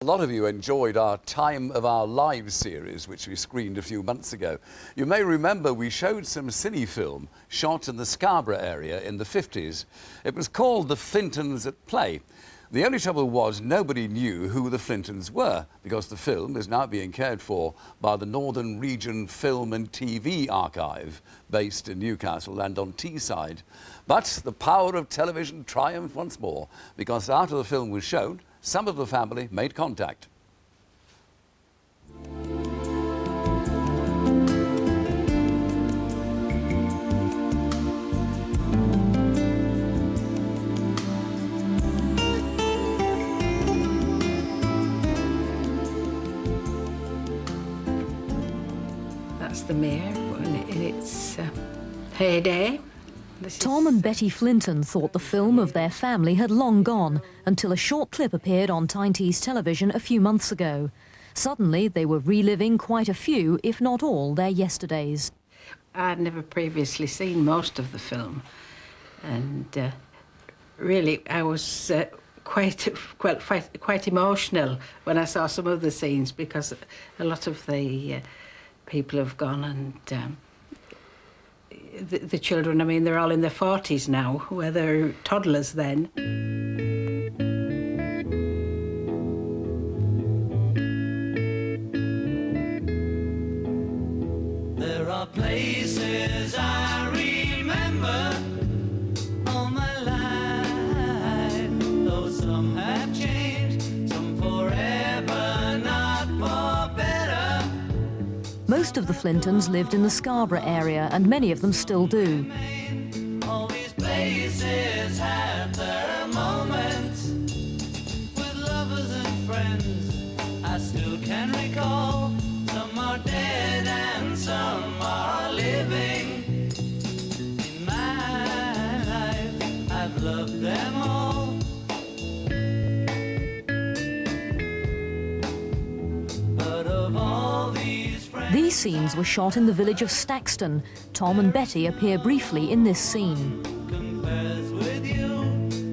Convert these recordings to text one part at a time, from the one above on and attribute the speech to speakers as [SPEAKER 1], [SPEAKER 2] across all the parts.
[SPEAKER 1] A lot of you enjoyed our Time of Our Lives series, which we screened a few months ago. You may remember we showed some Cine film shot in the Scarborough area in the 50s. It was called The Flintons at Play. The only trouble was nobody knew who the Flintons were, because the film is now being cared for by the Northern Region Film and TV Archive, based in Newcastle and on Teesside. But the power of television triumphed once more, because after the film was shown, some of the family made contact.
[SPEAKER 2] That's the mayor in its heyday.
[SPEAKER 3] Tom and Betty Flinton thought the film of their family had long gone until a short clip appeared on Tyne Tees Television a few months ago. Suddenly, they were reliving quite a few, if not all, their yesterdays.
[SPEAKER 2] I'd never previously seen most of the film, and really I was quite emotional when I saw some of the scenes, because a lot of the people have gone, and the children, I mean, they're all in their 40s now, where they're toddlers then.
[SPEAKER 4] There are places I remember all my life, though some have changed, some forever, not for better.
[SPEAKER 3] Most of the Flintons lived in the Scarborough area, and many of them still do.
[SPEAKER 4] All these places have their moments with lovers and friends. I still can recall. Some are dead and some are living. In my life, I've loved them all. But of all these friends,
[SPEAKER 3] These scenes were shot in the village of Staxton. Tom and Betty appear briefly in this scene.
[SPEAKER 4] compares with you,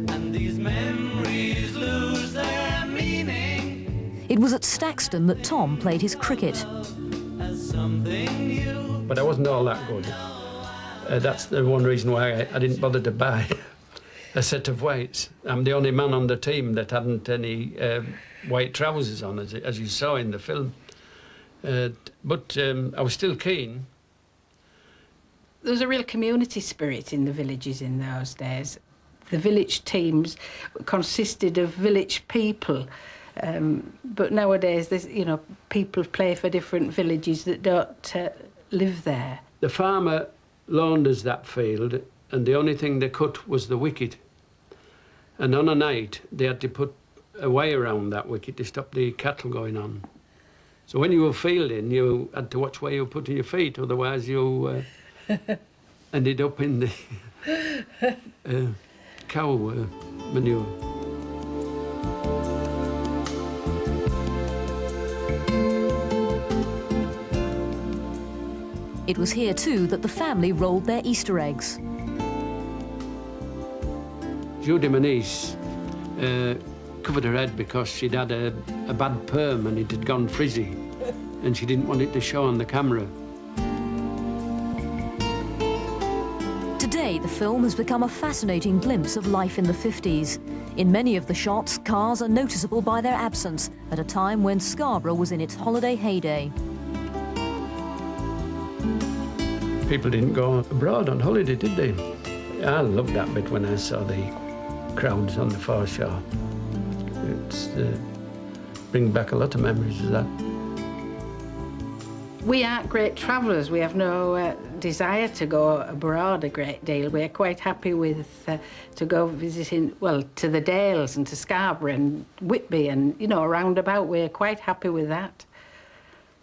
[SPEAKER 4] and these memories lose their meaning
[SPEAKER 3] It was at Staxton that Tom played his cricket.
[SPEAKER 4] as something new.
[SPEAKER 5] But I wasn't all that good. That's the one reason why I didn't bother to buy a set of weights. I'm the only man on the team that hadn't any white trousers on, as you saw in the film. But I was still keen.
[SPEAKER 2] There was a real community spirit in the villages in those days. The village teams consisted of village people, but nowadays there's, people play for different villages that don't live there.
[SPEAKER 5] The farmer loaned us that field, and the only thing they cut was the wicket. And on a night, they had to put a wire around that wicket to stop the cattle going on. So when you were fielding, you had to watch where you were putting your feet, otherwise you ended up in the cow manure.
[SPEAKER 3] It was here, too, that the family rolled their Easter eggs.
[SPEAKER 5] Judy, my niece, covered her head because she'd had a bad perm and it had gone frizzy, and she didn't want it to show on the camera.
[SPEAKER 3] Today, the film has become a fascinating glimpse of life in the 50s. In many of the shots, cars are noticeable by their absence at a time when Scarborough was in its holiday heyday.
[SPEAKER 5] People didn't go abroad on holiday, did they? I loved that bit when I saw the crowds on the foreshore. It's bring back a lot of memories of that.
[SPEAKER 2] We aren't great travellers. We have no desire to go abroad a great deal. We're quite happy with to go visiting, well, to the Dales and to Scarborough and Whitby and, around about. We're quite happy with that.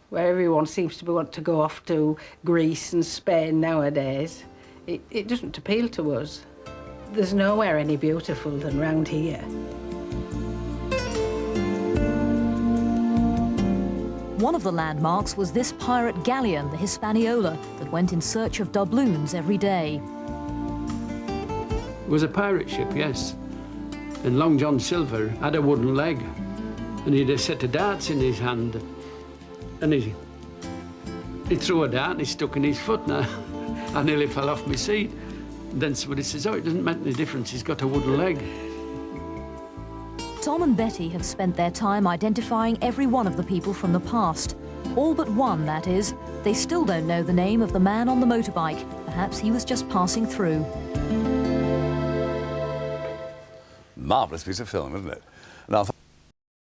[SPEAKER 2] Where everyone seems to want to go off to Greece and Spain nowadays, it doesn't appeal to us. There's nowhere any beautiful than round here.
[SPEAKER 3] One of the landmarks was this pirate galleon, the Hispaniola, that went in search of doubloons every day.
[SPEAKER 5] It was a pirate ship, yes. And Long John Silver had a wooden leg. and he had a set of darts in his hand, and he threw a dart and he stuck in his foot. Now, I nearly fell off my seat. And then somebody says, oh, it doesn't make any difference, he's got a wooden leg.
[SPEAKER 3] Tom and Betty have spent their time identifying every one of the people from the past. All but one, that is. They still don't know the name of the man on the motorbike. Perhaps he was just passing through.
[SPEAKER 1] Marvellous piece of film, isn't it?